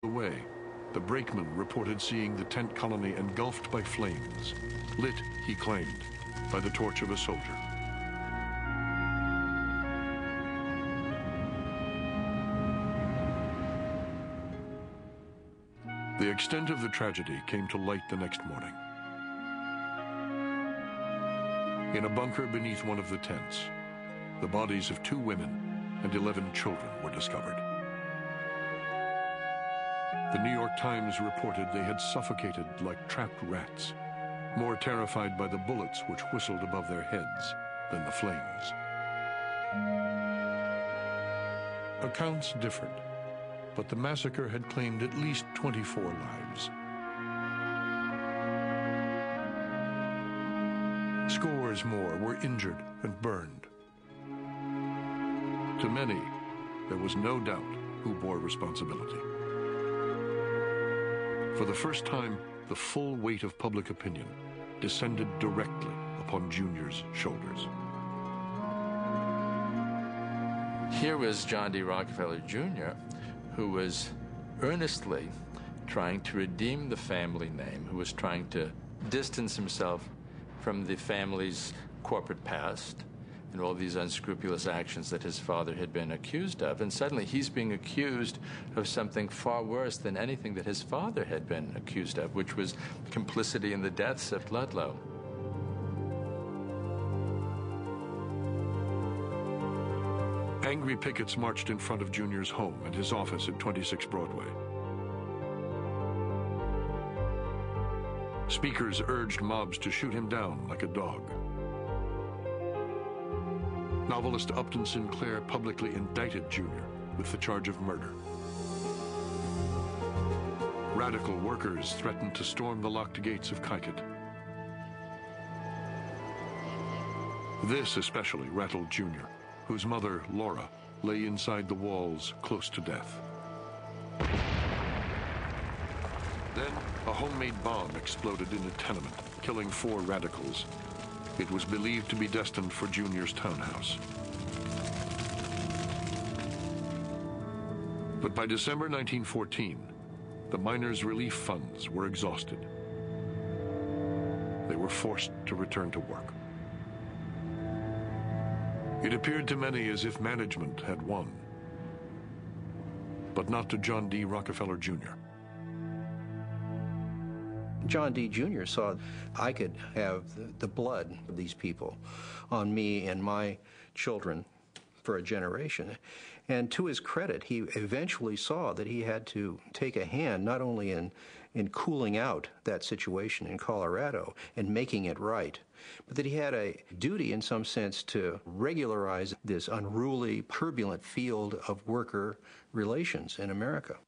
Away, the brakeman reported seeing the tent colony engulfed by flames, lit, he claimed, by the torch of a soldier. The extent of the tragedy came to light the next morning. In a bunker beneath one of the tents, the bodies of 2 women and 11 children were discovered. The New York Times reported they had suffocated like trapped rats, more terrified by the bullets which whistled above their heads than the flames. Accounts differed, but the massacre had claimed at least 24 lives. Scores more were injured and burned. To many, there was no doubt who bore responsibility. For the first time, the full weight of public opinion descended directly upon Junior's shoulders. Here was John D. Rockefeller, Jr., who was earnestly trying to redeem the family name, who was trying to distance himself from the family's corporate past and all these unscrupulous actions that his father had been accused of. And suddenly he's being accused of something far worse than anything that his father had been accused of, which was complicity in the deaths of Ludlow. Angry pickets marched in front of Junior's home and his office at 26 Broadway. Speakers urged mobs to shoot him down like a dog. Novelist Upton Sinclair publicly indicted Junior with the charge of murder. Radical workers threatened to storm the locked gates of Kykuit. This especially rattled Junior, whose mother, Laura, lay inside the walls close to death. Then, a homemade bomb exploded in a tenement, killing 4 radicals. It was believed to be destined for Junior's townhouse. But by December 1914, the miners' relief funds were exhausted. They were forced to return to work. It appeared to many as if management had won, but not to John D. Rockefeller, Jr. John D. Jr. saw I could have the blood of these people on me and my children for a generation. And to his credit, he eventually saw that he had to take a hand not only in cooling out that situation in Colorado and making it right, but that he had a duty in some sense to regularize this unruly, turbulent field of worker relations in America.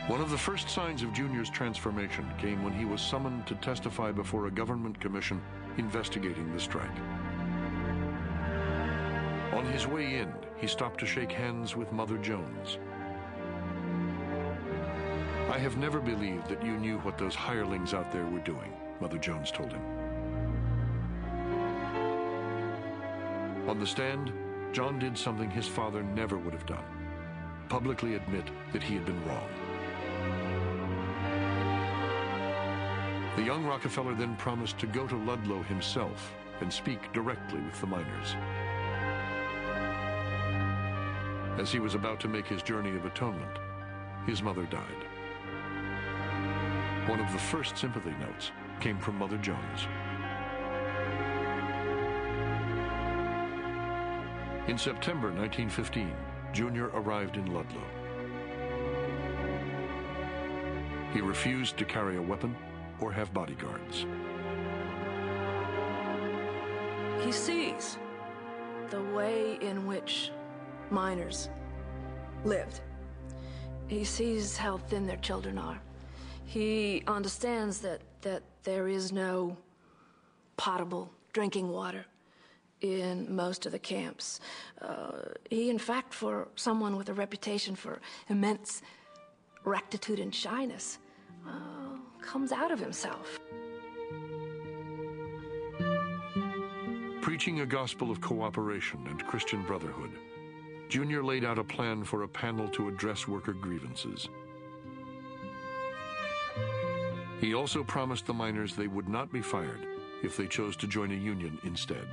One of the first signs of Junior's transformation came when he was summoned to testify before a government commission investigating the strike. On his way in, he stopped to shake hands with Mother Jones. "I have never believed that you knew what those hirelings out there were doing," Mother Jones told him. On the stand, John did something his father never would have done: publicly admit that he had been wrong. The young Rockefeller then promised to go to Ludlow himself and speak directly with the miners. As he was about to make his journey of atonement, his mother died. One of the first sympathy notes came from Mother Jones. In September 1915, Junior arrived in Ludlow. He refused to carry a weapon or have bodyguards. He sees the way in which miners lived. He sees how thin their children are. He understands that there is no potable drinking water in most of the camps. He, in fact, for someone with a reputation for immense rectitude and shyness, comes out of himself. Preaching a gospel of cooperation and Christian brotherhood, Junior laid out a plan for a panel to address worker grievances. He also promised the miners they would not be fired if they chose to join a union instead.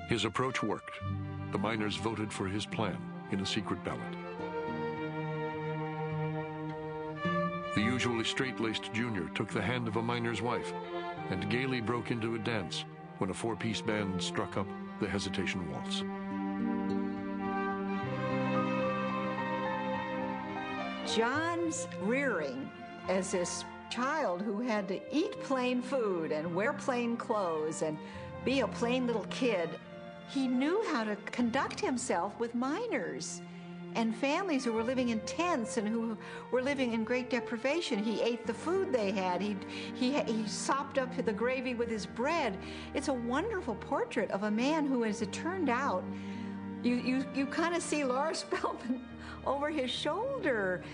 His approach worked. The miners voted for his plan in a secret ballot. The usually straight-laced Junior took the hand of a miner's wife and gaily broke into a dance when a four-piece band struck up the Hesitation Waltz. John's rearing as this child who had to eat plain food and wear plain clothes and be a plain little kid, he knew how to conduct himself with miners and families who were living in tents and who were living in great deprivation. He ate the food they had. He sopped up the gravy with his bread. It's a wonderful portrait of a man who, as it turned out, you kind of see Laura Spelman over his shoulder,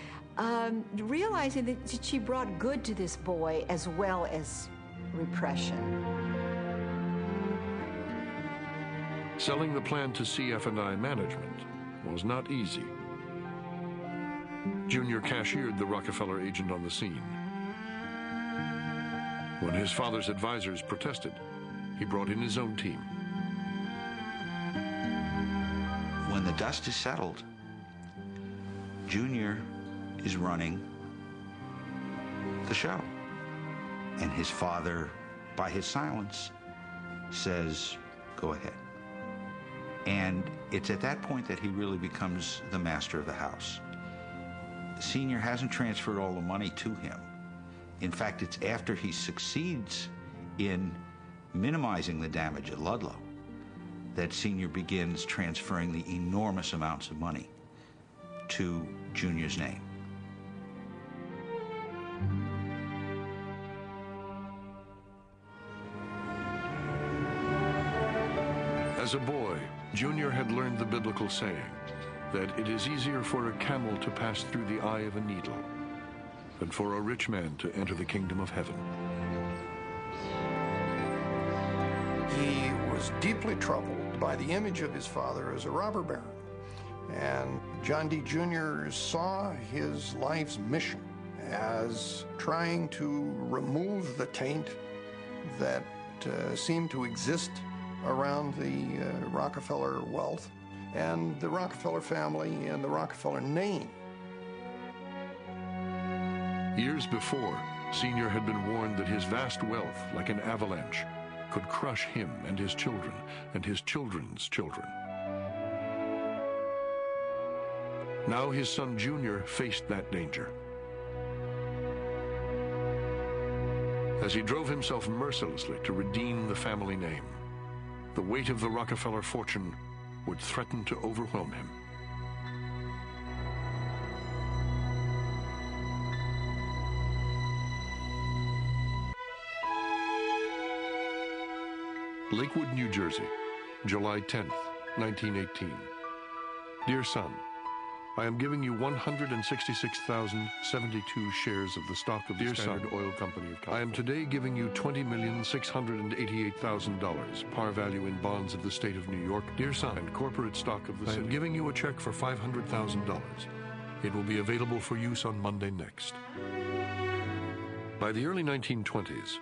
realizing that she brought good to this boy as well as repression. Selling the plan to CF&I management was not easy. Junior cashiered the Rockefeller agent on the scene. When his father's advisors protested, he brought in his own team. When the dust is settled, Junior is running the show. And his father, by his silence, says, go ahead. And it's at that point that he really becomes the master of the house. Senior hasn't transferred all the money to him. In fact, it's after he succeeds in minimizing the damage at Ludlow that Senior begins transferring the enormous amounts of money to Junior's name. As a boy, Junior had learned the biblical saying that it is easier for a camel to pass through the eye of a needle than for a rich man to enter the kingdom of heaven. He was deeply troubled by the image of his father as a robber baron. And John D. Jr. saw his life's mission as trying to remove the taint that seemed to exist around the Rockefeller wealth and the Rockefeller family and the Rockefeller name. Years before, Senior had been warned that his vast wealth, like an avalanche, could crush him and his children and his children's children. Now his son Junior faced that danger. As he drove himself mercilessly to redeem the family name, the weight of the Rockefeller fortune would threaten to overwhelm him. Lakewood, New Jersey, July 10th, 1918. Dear son, I am giving you 166,072 shares of the stock of the Standard Oil Company of California. I am today giving you $20,688,000, par value in bonds of the state of New York, dear son, and corporate stock of the city. I am giving you a check for $500,000. It will be available for use on Monday next. By the early 1920s,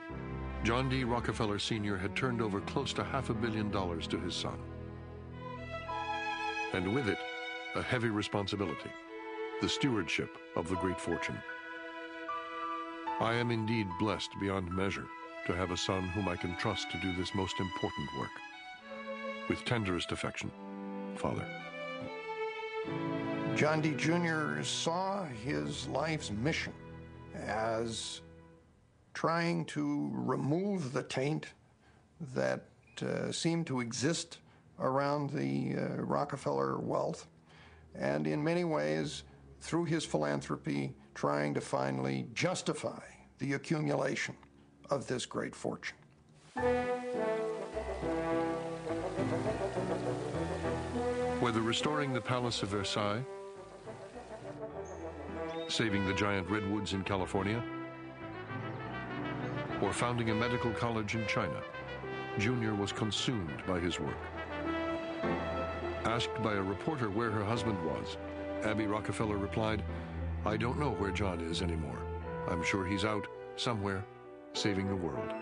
John D. Rockefeller Sr. had turned over close to $500 million to his son. And with it, a heavy responsibility, the stewardship of the great fortune. I am indeed blessed beyond measure to have a son whom I can trust to do this most important work. With tenderest affection, Father. John D. Jr. saw his life's mission as trying to remove the taint that seemed to exist around the Rockefeller wealth, and in many ways, through his philanthropy, trying to finally justify the accumulation of this great fortune. Whether restoring the Palace of Versailles, saving the giant redwoods in California, or founding a medical college in China, Junior was consumed by his work. Asked by a reporter where her husband was, Abby Rockefeller replied, "I don't know where John is anymore. I'm sure he's out somewhere saving the world."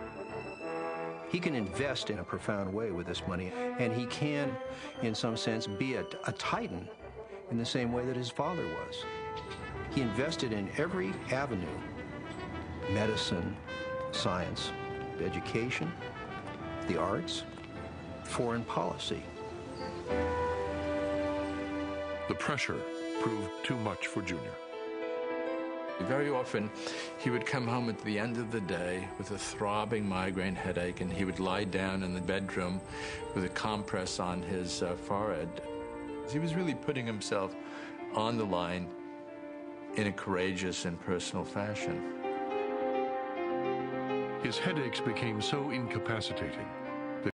He can invest in a profound way with this money, and he can, in some sense, be a titan in the same way that his father was. He invested in every avenue: medicine, science, education, the arts, foreign policy. The pressure proved too much for Junior. Very often, he would come home at the end of the day with a throbbing migraine headache, and he would lie down in the bedroom with a compress on his forehead. He was really putting himself on the line in a courageous and personal fashion. His headaches became so incapacitating